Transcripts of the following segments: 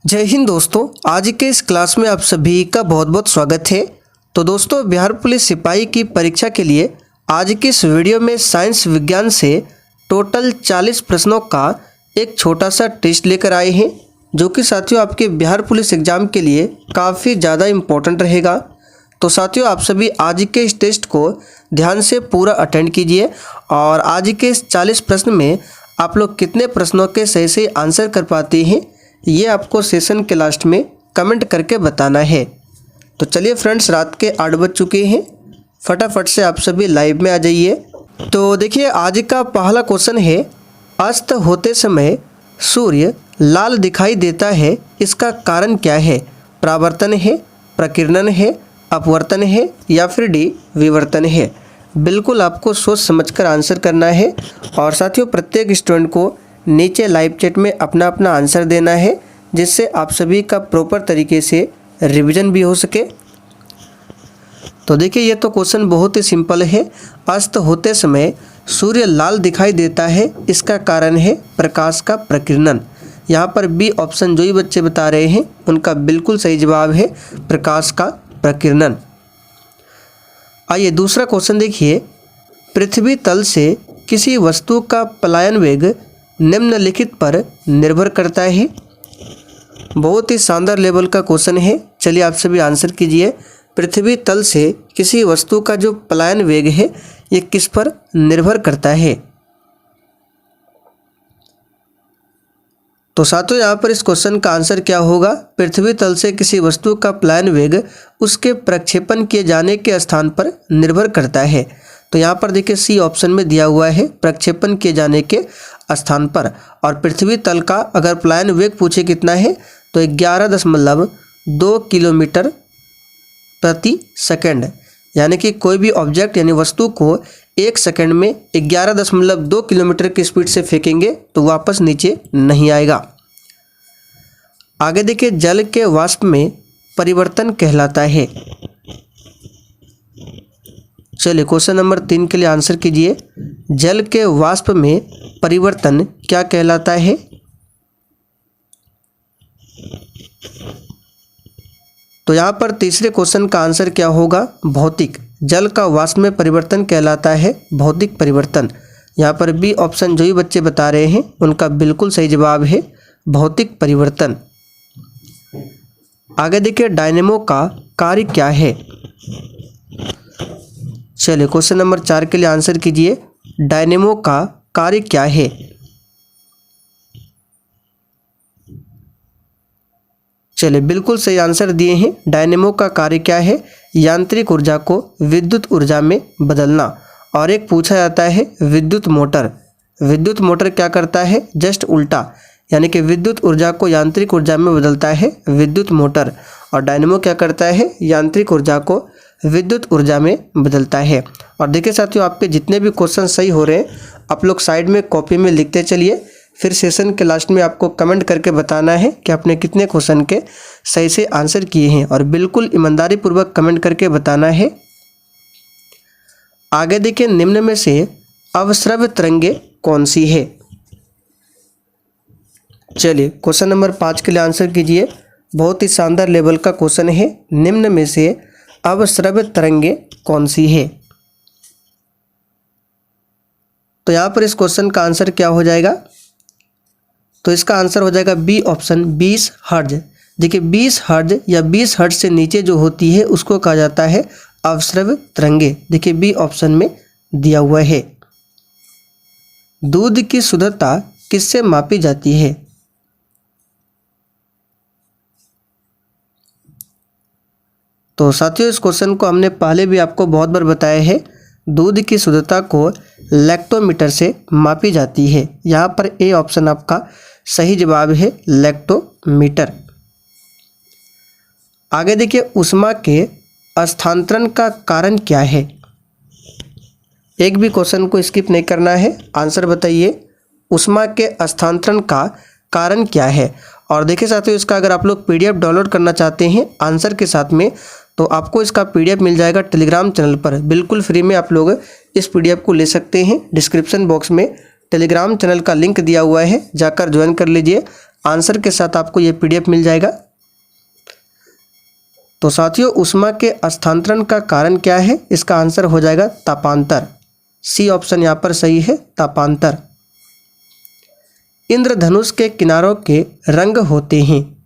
जय हिंद दोस्तों, आज के इस क्लास में आप सभी का बहुत बहुत स्वागत है। तो दोस्तों, बिहार पुलिस सिपाही की परीक्षा के लिए आज की इस वीडियो में साइंस विज्ञान से टोटल 40 प्रश्नों का एक छोटा सा टेस्ट लेकर आए हैं, जो कि साथियों आपके बिहार पुलिस एग्ज़ाम के लिए काफ़ी ज़्यादा इम्पोर्टेंट रहेगा। तो साथियों, आप सभी आज के इस टेस्ट को ध्यान से पूरा अटेंड कीजिए और आज के इस 40 प्रश्न में आप लोग कितने प्रश्नों के सही से आंसर कर पाते हैं, ये आपको सेशन के लास्ट में कमेंट करके बताना है। तो चलिए फ्रेंड्स, रात के 8 बज चुके हैं, फटाफट से आप सभी लाइव में आ जाइए। तो देखिए, आज का पहला क्वेश्चन है, अस्त होते समय सूर्य लाल दिखाई देता है, इसका कारण क्या है? परावर्तन है, प्रकीर्णन है, अपवर्तन है या फिर डी विवर्तन है? बिल्कुल आपको सोच समझकर आंसर करना है। और साथियों, प्रत्येक स्टूडेंट को नीचे लाइव चैट में अपना अपना आंसर देना है, जिससे आप सभी का प्रॉपर तरीके से रिवीजन भी हो सके। तो देखिए, ये तो क्वेश्चन बहुत ही सिंपल है। अस्त होते समय सूर्य लाल दिखाई देता है, इसका कारण है प्रकाश का प्रकीर्णन। यहाँ पर बी ऑप्शन जो ही बच्चे बता रहे हैं, उनका बिल्कुल सही जवाब है प्रकाश का प्रकीर्णन। आइए दूसरा क्वेश्चन देखिए, पृथ्वी तल से किसी वस्तु का पलायन वेग निम्नलिखित पर निर्भर करता है। बहुत ही शानदार लेवल का क्वेश्चन है, चलिए आप सभी आंसर कीजिए। पृथ्वी तल से किसी वस्तु का जो पलायन वेग है, ये किस पर निर्भर करता है? तो साथियों, यहाँ पर इस क्वेश्चन का आंसर क्या होगा? पृथ्वी तल से किसी वस्तु का पलायन वेग उसके प्रक्षेपण किए जाने के स्थान पर निर्भर करता है। तो यहाँ पर देखिए, सी ऑप्शन में दिया हुआ है प्रक्षेपण किए जाने के स्थान पर। और पृथ्वी तल का अगर पलायन वेग पूछे कितना है, तो 11.2 किलोमीटर प्रति सेकंड, यानी कि कोई भी ऑब्जेक्ट यानी वस्तु को 1 सेकंड में 11.2 किलोमीटर की स्पीड से फेंकेंगे तो वापस नीचे नहीं आएगा। आगे देखिए, जल के वाष्प में परिवर्तन कहलाता है। चलिए क्वेश्चन नंबर 3 के लिए आंसर कीजिए। जल के वाष्प में परिवर्तन क्या कहलाता है? तो यहाँ पर तीसरे क्वेश्चन का आंसर क्या होगा? भौतिक। जल का वाष्प में परिवर्तन कहलाता है भौतिक परिवर्तन। यहाँ पर बी ऑप्शन जो ही बच्चे बता रहे हैं, उनका बिल्कुल सही जवाब है भौतिक परिवर्तन। आगे देखिए, डायनेमो का कार्य क्या है? चलिए क्वेश्चन नंबर 4 के लिए आंसर कीजिए। डायनेमो का कार्य क्या है? चलिए बिल्कुल सही आंसर दिए हैं। डायनेमो का कार्य क्या है? यांत्रिक ऊर्जा को विद्युत ऊर्जा में बदलना। और एक पूछा जाता है विद्युत मोटर। विद्युत मोटर क्या करता है? जस्ट उल्टा, यानी कि विद्युत ऊर्जा को यांत्रिक ऊर्जा में बदलता है विद्युत मोटर। और डायनेमो क्या करता है? यांत्रिक ऊर्जा को विद्युत ऊर्जा में बदलता है। और देखिए साथियों, आपके जितने भी क्वेश्चन सही हो रहे हैं, आप लोग साइड में कॉपी में लिखते चलिए। फिर सेशन के लास्ट में आपको कमेंट करके बताना है कि आपने कितने क्वेश्चन के सही से आंसर किए हैं, और बिल्कुल ईमानदारी पूर्वक कमेंट करके बताना है। आगे देखिए, निम्न में से अवस्रव्य तरंगे कौन सी है? चलिए क्वेश्चन नंबर 5 के लिए आंसर कीजिए। बहुत ही शानदार लेवल का क्वेश्चन है, निम्न में से अवस्रव्य तरंगे कौन सी है? तो यहाँ पर इस क्वेश्चन का आंसर क्या हो जाएगा? तो इसका आंसर हो जाएगा बी ऑप्शन 20 हर्ट्ज। देखिए 20 हर्ट्ज या 20 हर्ट्ज से नीचे जो होती है उसको कहा जाता है अवस्रव्य तरंगे। देखिए बी ऑप्शन में दिया हुआ है। दूध की शुद्धता किससे मापी जाती है? तो साथियों, इस क्वेश्चन को हमने पहले भी आपको बहुत बार बताया है। दूध की शुद्धता को लैक्टोमीटर से मापी जाती है। यहाँ पर ए ऑप्शन आपका सही जवाब है लैक्टोमीटर। आगे देखिए, ऊष्मा के स्थानांतरण का कारण क्या है? एक भी क्वेश्चन को स्किप नहीं करना है, आंसर बताइए। ऊष्मा के स्थानांतरण का कारण क्या है? और देखिए साथियों, इसका अगर आप लोग PDF डाउनलोड करना चाहते हैं आंसर के साथ में, तो आपको इसका PDF मिल जाएगा टेलीग्राम चैनल पर। बिल्कुल फ्री में आप लोग इस PDF को ले सकते हैं। डिस्क्रिप्शन बॉक्स में टेलीग्राम चैनल का लिंक दिया हुआ है, जाकर ज्वाइन कर लीजिए। आंसर के साथ आपको ये PDF मिल जाएगा। तो साथियों, ऊष्मा के स्थानांतरण का कारण क्या है? इसका आंसर हो जाएगा तापांतर। सी ऑप्शन यहाँ पर सही है, तापांतर। इंद्रधनुष के किनारों के रंग होते हैं।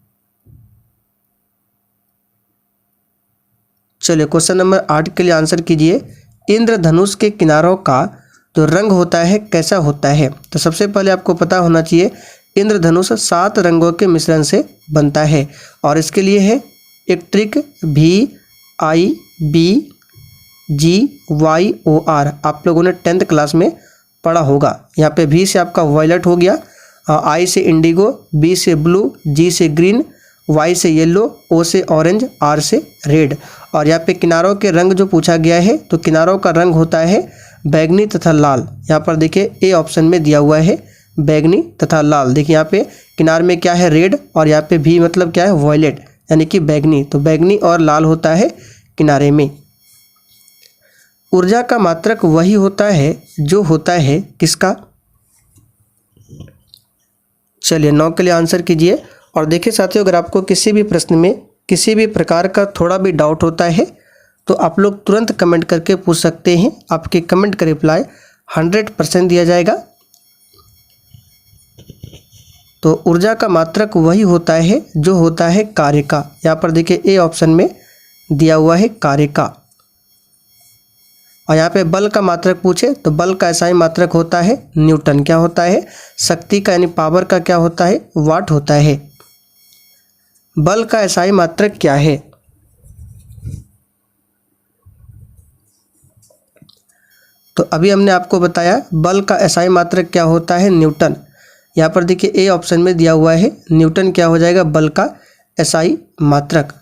चलिए क्वेश्चन नंबर 8 के लिए आंसर कीजिए। इंद्रधनुष के किनारों का जो रंग होता है कैसा होता है? तो सबसे पहले आपको पता होना चाहिए इंद्रधनुष 7 रंगों के मिश्रण से बनता है और इसके लिए है एक ट्रिक VIBGYOR। आप लोगों ने 10th क्लास में पढ़ा होगा। यहाँ पे V से आपका वायलेट हो गया, I से इंडिगो, B से ब्लू, G से ग्रीन, Y से येलो, O से ऑरेंज, R से रेड। और यहाँ पे किनारों के रंग जो पूछा गया है तो किनारों का रंग होता है बैगनी तथा लाल। यहाँ पर देखिए A ऑप्शन में दिया हुआ है बैगनी तथा लाल। देखिए यहाँ पे किनार में क्या है? रेड, और यहाँ पे भी मतलब क्या है? वॉयलेट, यानी कि बैगनी। तो बैगनी और लाल होता है किनारे में। ऊर्जा का मात्रक वही होता है जो होता है किसका? चलिए 9 के लिए आंसर कीजिए। और देखिए साथियों, अगर आपको किसी भी प्रश्न में किसी भी प्रकार का थोड़ा भी डाउट होता है तो आप लोग तुरंत कमेंट करके पूछ सकते हैं। आपके कमेंट का रिप्लाई 100% दिया जाएगा। तो ऊर्जा का मात्रक वही होता है जो होता है कार्य का। यहाँ पर देखिए A ऑप्शन में दिया हुआ है कार्य का। और यहाँ पे बल का मात्रक पूछे तो बल का एसआई मात्रक होता है न्यूटन। क्या होता है? शक्ति का यानी पावर का क्या होता है? वाट होता है। बल का एसआई मात्रक क्या है? तो अभी हमने आपको बताया बल का एसआई मात्रक क्या होता है? न्यूटन। यहाँ पर देखिए A ऑप्शन में दिया हुआ है न्यूटन। क्या हो जाएगा? बल का एसआई मात्रक।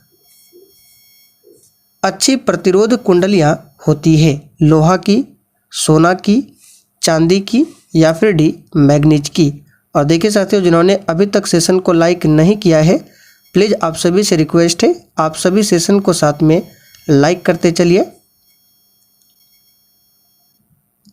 अच्छी प्रतिरोध कुंडलियाँ होती है लोहा की, सोना की, चांदी की या फिर D मैग्नीज की। और देखिए साथियों, जिन्होंने अभी तक सेशन को लाइक नहीं किया है प्लीज़ आप सभी से रिक्वेस्ट है आप सभी सेशन को साथ में लाइक करते चलिए।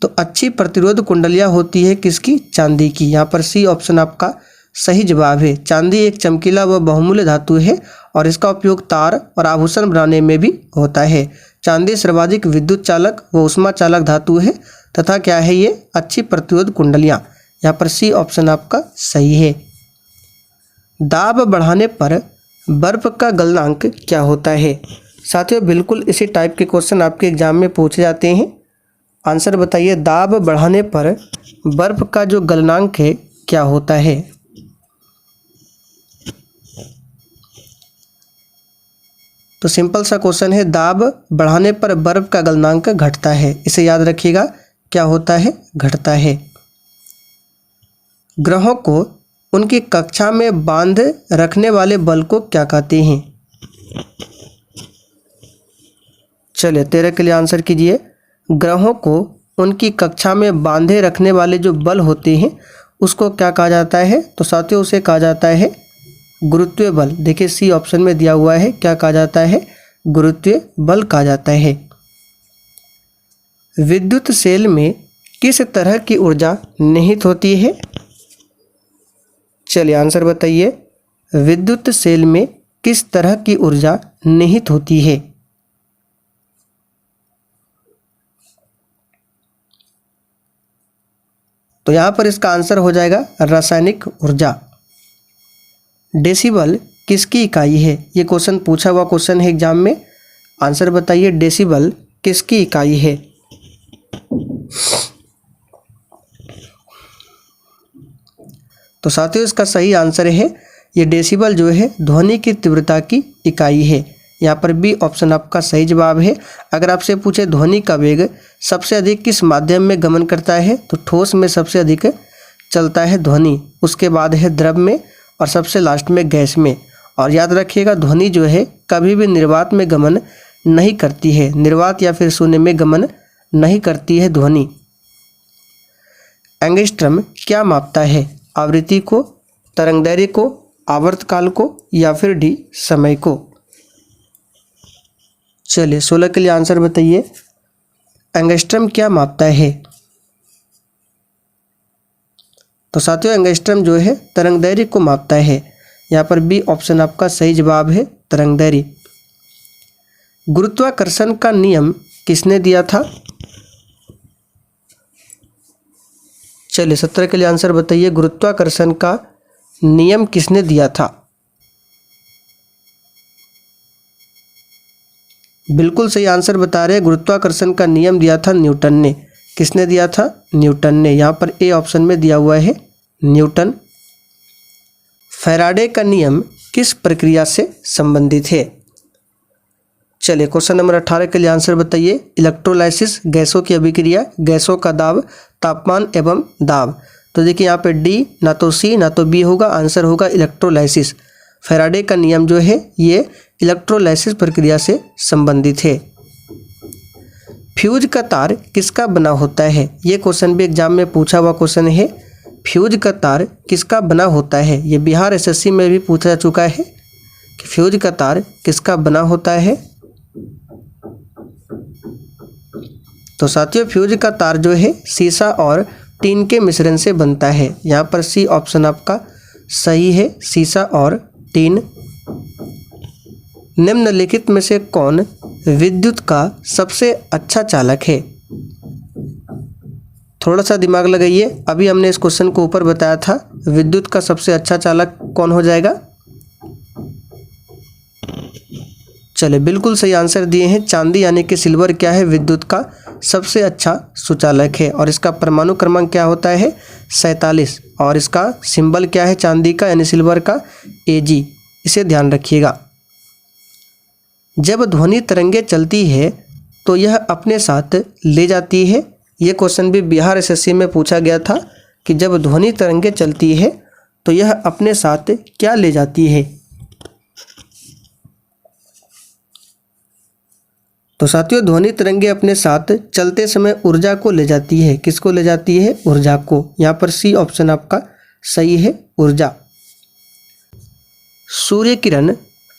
तो अच्छी प्रतिरोध कुंडलियाँ होती है किसकी? चांदी की। यहाँ पर सी ऑप्शन आपका सही जवाब है। चांदी एक चमकीला व बहुमूल्य धातु है और इसका उपयोग तार और आभूषण बनाने में भी होता है। चांदी सर्वाधिक विद्युत चालक व ऊष्मा चालक धातु है तथा क्या है ये? अच्छी प्रतिरोध कुंडलियाँ। यहाँ पर सी ऑप्शन आपका सही है। दाब बढ़ाने पर बर्फ का गलनांक क्या होता है? साथियों, बिल्कुल इसी टाइप के क्वेश्चन आपके एग्जाम में पूछे जाते हैं। आंसर बताइए। दाब बढ़ाने पर बर्फ का जो गलनांक है क्या होता है? तो सिंपल सा क्वेश्चन है, दाब बढ़ाने पर बर्फ का गलनांक घटता है। इसे याद रखिएगा, क्या होता है? घटता है। ग्रहों को उनकी कक्षा में बांध रखने वाले बल को क्या कहते हैं? चलिए 13 के लिए आंसर कीजिए। ग्रहों को उनकी कक्षा में बांधे रखने वाले जो बल होते हैं उसको क्या कहा जाता है? तो साथियों, उसे कहा जाता है गुरुत्वीय बल। देखिए सी ऑप्शन में दिया हुआ है, क्या कहा जाता है? गुरुत्वीय बल कहा जाता है। विद्युत सेल में किस तरह की ऊर्जा निहित होती है? चलिए आंसर बताइए। विद्युत सेल में किस तरह की ऊर्जा निहित होती है? तो यहाँ पर इसका आंसर हो जाएगा रासायनिक ऊर्जा। डेसिबल किसकी इकाई है? ये क्वेश्चन पूछा हुआ क्वेश्चन है एग्जाम में। आंसर बताइए, डेसिबल किसकी इकाई है? तो साथियों, इसका सही आंसर है ये डेसिबल जो है ध्वनि की तीव्रता की इकाई है। यहाँ पर बी ऑप्शन आपका सही जवाब है। अगर आपसे पूछे ध्वनि का वेग सबसे अधिक किस माध्यम में गमन करता है तो ठोस में सबसे अधिक चलता है ध्वनि, उसके बाद है द्रव में और सबसे लास्ट में गैस में। और याद रखिएगा, ध्वनि जो है कभी भी निर्वात में गमन नहीं करती है। निर्वात या फिर शून्य में गमन नहीं करती है ध्वनि। एंगस्ट्रम क्या मापता है? आवृत्ति को, तरंगदैर्घ्य को, आवर्तकाल को या फिर डी समय को? चलिए 16 के लिए आंसर बताइए। एंगस्ट्रम क्या मापता है? तो साथियों एंगस्ट्रम जो है तरंगदैर्घ्य को मापता है। यहाँ पर बी ऑप्शन आपका सही जवाब है, तरंगदैर्घ्य। गुरुत्वाकर्षण का नियम किसने दिया था? चलिए 17 के लिए आंसर बताइए, गुरुत्वाकर्षण का नियम किसने दिया था? बिल्कुल सही आंसर बता रहे हैं, गुरुत्वाकर्षण का नियम दिया था न्यूटन ने। किसने दिया था? न्यूटन ने। यहाँ पर ए ऑप्शन में दिया हुआ है न्यूटन। फैराडे का नियम किस प्रक्रिया से संबंधित है? चलिए क्वेश्चन नंबर 18 के लिए आंसर बताइए। इलेक्ट्रोलाइसिस गैसों की अभिक्रिया, गैसों का दाब, तापमान एवं दाब। तो देखिए यहाँ पे डी, ना तो सी ना तो बी होगा, आंसर होगा इलेक्ट्रोलाइसिस। फैराडे का नियम जो है ये इलेक्ट्रोलाइसिस प्रक्रिया से संबंधित है। फ्यूज का तार किसका बना होता है? ये क्वेश्चन भी एग्जाम में पूछा हुआ क्वेश्चन है। फ्यूज का तार किसका बना होता है? ये बिहार एसएससी में भी पूछा जा चुका है कि फ्यूज का तार किसका बना होता है। तो साथियों फ्यूज का तार जो है सीसा और टीन के मिश्रण से बनता है। यहाँ पर सी ऑप्शन आपका सही है, सीसा और टीन। निम्नलिखित में से कौन विद्युत का सबसे अच्छा चालक है? थोड़ा सा दिमाग लगाइए, अभी हमने इस क्वेश्चन को ऊपर बताया था। विद्युत का सबसे अच्छा चालक कौन हो जाएगा? चले बिल्कुल सही आंसर दिए हैं, चांदी यानी कि सिल्वर क्या है? विद्युत का सबसे अच्छा सुचालक है। और इसका परमाणु क्रमांक क्या होता है? 47। और इसका सिंबल क्या है चांदी का यानी सिल्वर का? Ag। इसे ध्यान रखिएगा। जब ध्वनि तरंगे चलती है तो यह अपने साथ ले जाती है। ये क्वेश्चन भी बिहार एसएससी में पूछा गया था कि जब ध्वनि तरंगे चलती है तो यह अपने साथ क्या ले जाती है? तो साथियों ध्वनि तरंगे अपने साथ चलते समय ऊर्जा को ले जाती है। किसको ले जाती है? ऊर्जा को। यहाँ पर सी ऑप्शन आपका सही है, ऊर्जा। सूर्य किरण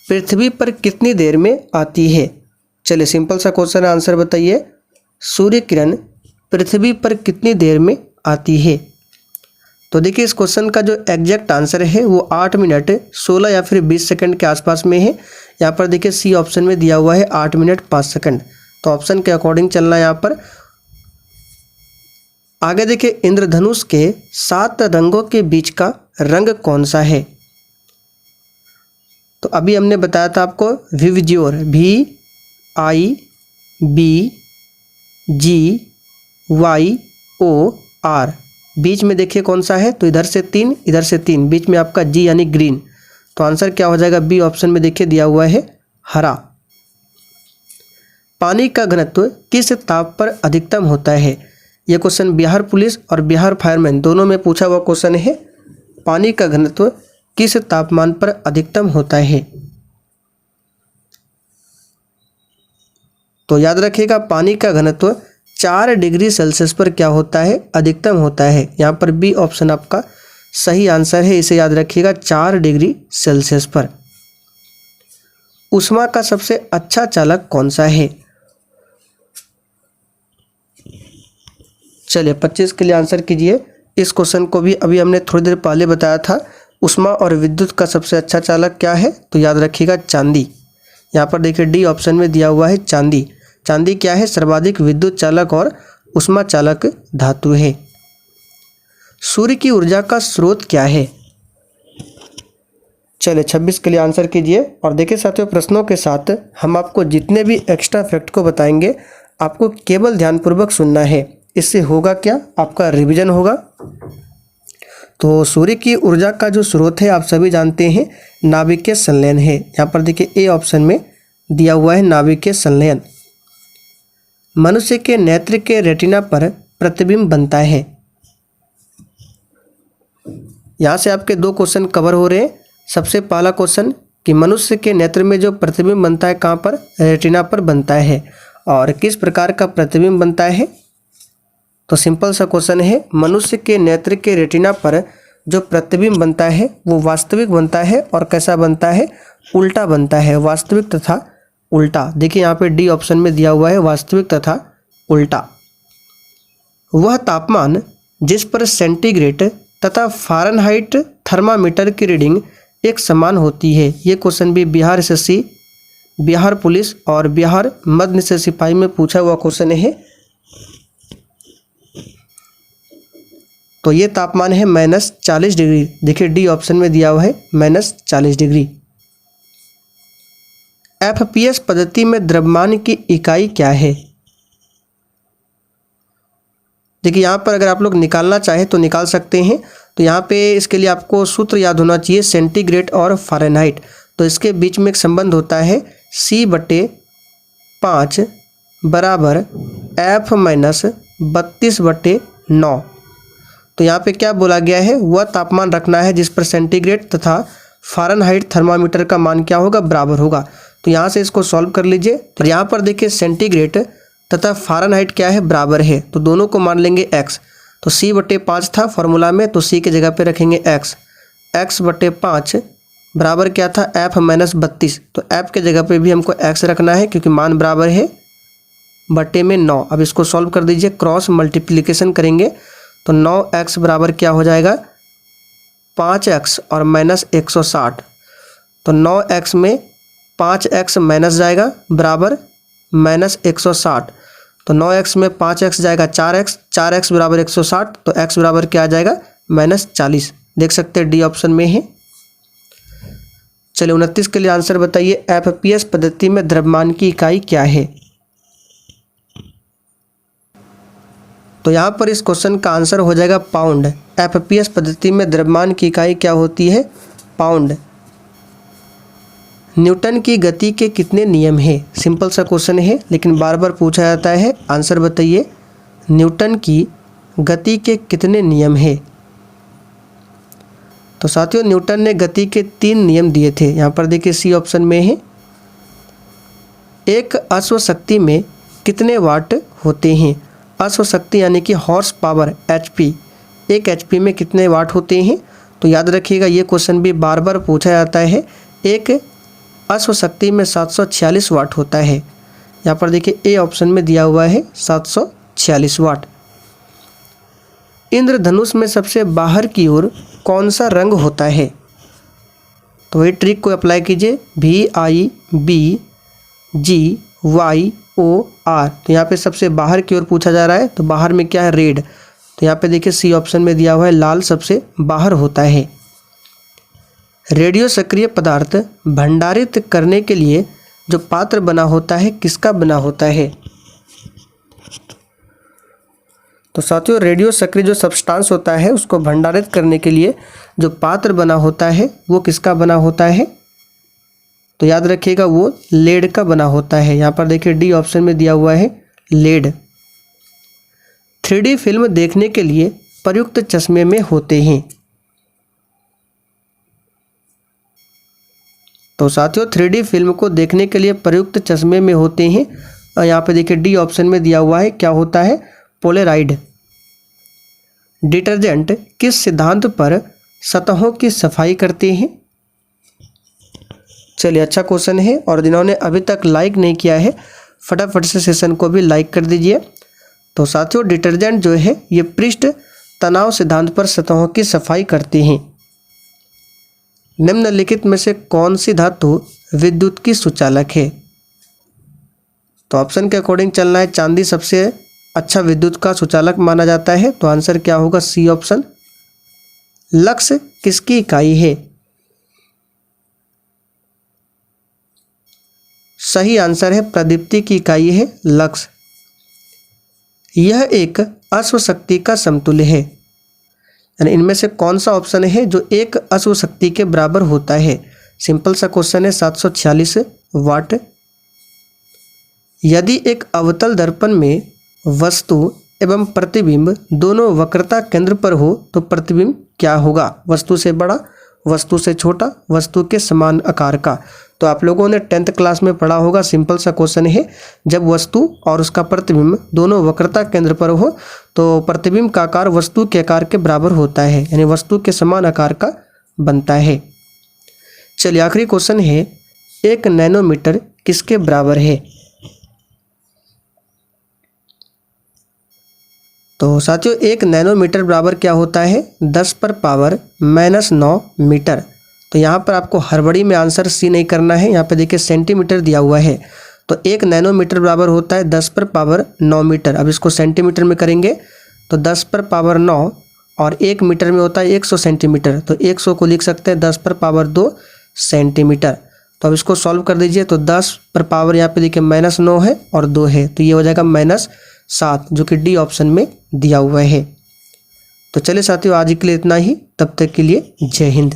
पृथ्वी पर कितनी देर में आती है? चलिए सिंपल सा क्वेश्चन है, आंसर बताइए। सूर्य किरण पृथ्वी पर कितनी देर में आती है? तो देखिए इस क्वेश्चन का जो एग्जैक्ट आंसर है वो 8 मिनट 16 या फिर 20 सेकंड के आसपास में है। यहाँ पर देखिए सी ऑप्शन में दिया हुआ है 8 मिनट 5 सेकंड। तो ऑप्शन के अकॉर्डिंग चलना है यहाँ पर। आगे देखिए इंद्रधनुष के 7 रंगों के बीच का रंग कौन सा है? तो अभी हमने बताया था आपको विविजियोर, VIBGYOR। बीच में देखिए कौन सा है? तो इधर से 3 इधर से 3, बीच में आपका G यानी ग्रीन। तो आंसर क्या हो जाएगा? बी ऑप्शन में देखिए दिया हुआ है हरा। पानी का घनत्व किस ताप पर अधिकतम होता है? यह क्वेश्चन बिहार पुलिस और बिहार फायरमैन दोनों में पूछा हुआ क्वेश्चन है। पानी का घनत्व किस तापमान पर अधिकतम होता है? तो याद रखिएगा पानी का घनत्व 4 डिग्री सेल्सियस पर क्या होता है? अधिकतम होता है। यहाँ पर बी ऑप्शन आपका सही आंसर है, इसे याद रखिएगा 4 डिग्री सेल्सियस पर। ऊष्मा का सबसे अच्छा चालक कौन सा है? चलिए 25 के लिए आंसर कीजिए। इस क्वेश्चन को भी अभी हमने थोड़ी देर पहले बताया था। ऊष्मा और विद्युत का सबसे अच्छा चालक क्या है? तो याद रखिएगा चांदी। यहाँ पर देखिए डी ऑप्शन में दिया हुआ है चांदी। चांदी क्या है? सर्वाधिक विद्युत चालक और ऊष्मा चालक धातु है। सूर्य की ऊर्जा का स्रोत क्या है? चलिए 26 के लिए आंसर कीजिए। और देखिए साथियों प्रश्नों के साथ हम आपको जितने भी एक्स्ट्रा फैक्ट को बताएंगे आपको केवल ध्यानपूर्वक सुनना है। इससे होगा क्या? आपका रिवीजन होगा। तो सूर्य की ऊर्जा का जो स्रोत है आप सभी जानते हैं नाभिकीय संलयन है। यहाँ पर देखिए ए ऑप्शन में दिया हुआ है नाभिकीय संलयन। मनुष्य के नेत्र के रेटिना पर प्रतिबिंब बनता है। यहाँ से आपके 2 क्वेश्चन कवर हो रहे हैं। सबसे पहला क्वेश्चन कि मनुष्य के नेत्र में जो प्रतिबिंब बनता है कहाँ पर? रेटिना पर बनता है। और किस प्रकार का प्रतिबिंब बनता है? तो सिंपल सा क्वेश्चन है, मनुष्य के नेत्र के रेटिना पर जो प्रतिबिंब बनता है वो वास्तविक बनता है और कैसा बनता है? उल्टा बनता है, वास्तविक तथा उल्टा। देखिए यहाँ पे डी ऑप्शन में दिया हुआ है वास्तविक तथा उल्टा। वह तापमान जिस पर सेंटीग्रेड तथा फ़ारेनहाइट थर्मामीटर की रीडिंग एक समान होती है। ये क्वेश्चन भी बिहार एसएससी, बिहार पुलिस और बिहार मध्य निषेध सिपाही में पूछा हुआ क्वेश्चन है। तो ये तापमान है -40 डिग्री। देखिए डी ऑप्शन में दिया हुआ है -40 डिग्री। एफपीएस पद्धति में द्रव्यमान की इकाई क्या है? देखिए यहाँ पर अगर आप लोग निकालना चाहें तो निकाल सकते हैं। तो यहाँ पे इसके लिए आपको सूत्र याद होना चाहिए, सेंटीग्रेड और फ़ारेनहाइट। तो इसके बीच में एक संबंध होता है C/5 बराबर F-32/9। तो यहाँ पे क्या बोला गया है, वह तापमान रखना है जिस पर सेंटीग्रेड तथा फ़ारेनहाइट थर्मामीटर का मान क्या होगा, बराबर होगा। तो यहाँ से इसको सॉल्व कर लीजिए। तो यहाँ पर देखिए सेंटीग्रेड तथा फ़ारेनहाइट क्या है, बराबर है। तो दोनों को मान लेंगे x। तो C/5 था फॉर्मूला में, तो C की जगह पे रखेंगे x। x/5 बराबर क्या था, F-32। तो F के जगह पे भी हमको x रखना है क्योंकि मान बराबर है बटे में 9। अब इसको सॉल्व कर दीजिए, क्रॉस मल्टीप्लिकेशन करेंगे तो 9x बराबर क्या हो जाएगा, 5x और -160। तो 9x में 5x माइनस जाएगा बराबर -160। तो 9x में 5x जाएगा 4x, 4x बराबर 160। तो x बराबर क्या आ जाएगा, -40। देख सकते हैं डी ऑप्शन में है। चलिए 29 के लिए आंसर बताइए। एफपीएस पद्धति में द्रव्यमान की इकाई क्या है? तो यहाँ पर इस क्वेश्चन का आंसर हो जाएगा पाउंड। एफपीएस पद्धति में द्रव्यमान की इकाई क्या होती है, पाउंड। न्यूटन की गति के कितने नियम हैं? सिंपल सा क्वेश्चन है लेकिन बार बार पूछा जाता है। आंसर बताइए, न्यूटन की गति के कितने नियम हैं? तो साथियों न्यूटन ने गति के 3 नियम दिए थे। यहाँ पर देखिए सी ऑप्शन में है। एक अश्वशक्ति में कितने वाट होते हैं? अश्वशक्ति यानी कि हॉर्स पावर, एचपी। एक एचपी में कितने वाट होते हैं? तो याद रखिएगा ये क्वेश्चन भी बार बार पूछा जाता है। एक अश्वशक्ति में 746 वाट होता है। यहाँ पर देखिए ए ऑप्शन में दिया हुआ है 746 वाट। इंद्रधनुष में सबसे बाहर की ओर कौन सा रंग होता है? तो ये ट्रिक को अप्लाई कीजिए, VIBGYOR। तो यहाँ पे सबसे बाहर की ओर पूछा जा रहा है, तो बाहर में क्या है, रेड। तो यहाँ पे देखिए सी ऑप्शन में दिया हुआ है लाल सबसे बाहर होता है। रेडियो सक्रिय पदार्थ भंडारित करने के लिए जो पात्र बना होता है किसका बना होता है? तो साथियों रेडियो सक्रिय जो सब्सटेंस होता है उसको भंडारित करने के लिए जो पात्र बना होता है वो किसका बना होता है? तो याद रखिएगा वो लेड का बना होता है। यहाँ पर देखिए डी ऑप्शन में दिया हुआ है लेड। 3D फिल्म देखने के लिए प्रयुक्त चश्मे में होते हैं। तो साथियों 3D फिल्म को देखने के लिए प्रयुक्त चश्मे में होते हैं। और यहाँ पे देखिए डी ऑप्शन में दिया हुआ है क्या होता है, पोलेराइड। डिटर्जेंट किस सिद्धांत पर सतहों की सफाई करते हैं? चलिए अच्छा क्वेश्चन है, और जिन्होंने अभी तक लाइक नहीं किया है फटाफट से सेशन को भी लाइक कर दीजिए। तो साथियों डिटर्जेंट जो है ये पृष्ठ तनाव सिद्धांत पर सतहों की सफाई करते हैं। निम्नलिखित में से कौन सी धातु विद्युत की सुचालक है? तो ऑप्शन के अकॉर्डिंग चलना है। चांदी सबसे अच्छा विद्युत का सुचालक माना जाता है। तो आंसर क्या होगा, सी ऑप्शन। लक्स किसकी इकाई है? सही आंसर है प्रदीप्ति की इकाई है लक्स। यह एक अश्वशक्ति का समतुल्य है, यानी इनमें से कौन सा ऑप्शन है जो एक अश्वशक्ति के बराबर होता है? सिंपल सा क्वेश्चन है, 746 वाट। यदि एक अवतल दर्पण में वस्तु एवं प्रतिबिंब दोनों वक्रता केंद्र पर हो तो प्रतिबिंब क्या होगा? वस्तु से बड़ा, वस्तु से छोटा, वस्तु के समान आकार का। तो आप लोगों ने 10th क्लास में पढ़ा होगा। सिंपल सा क्वेश्चन है, जब वस्तु और उसका प्रतिबिंब दोनों वक्रता केंद्र पर हो तो प्रतिबिंब का आकार वस्तु के आकार के बराबर होता है, यानी वस्तु के समान आकार का बनता है। चलिए आखिरी क्वेश्चन है, 1 नैनोमीटर किसके बराबर है? तो साथियों 1 नैनोमीटर बराबर क्या होता है? 10⁻⁻9 मीटर। तो यहाँ पर आपको हड़बड़ी में आंसर सी नहीं करना है। यहाँ पे देखिए सेंटीमीटर दिया हुआ है, तो 1 नैनोमीटर बराबर होता है 10⁻9 मीटर। अब इसको सेंटीमीटर में करेंगे तो 10⁻9 और 1 मीटर में होता है 100 सेंटीमीटर, तो 100 को लिख सकते हैं 10⁻2 सेंटीमीटर। तो अब इसको सॉल्व कर दीजिए, तो 10 पर पावर यहाँ पे देखिए -9 है और 2 है, तो ये हो जाएगा -7, जो कि डी ऑप्शन में दिया हुआ है। तो चलिए साथियों आज के लिए इतना ही, तब तक के लिए जय हिंद।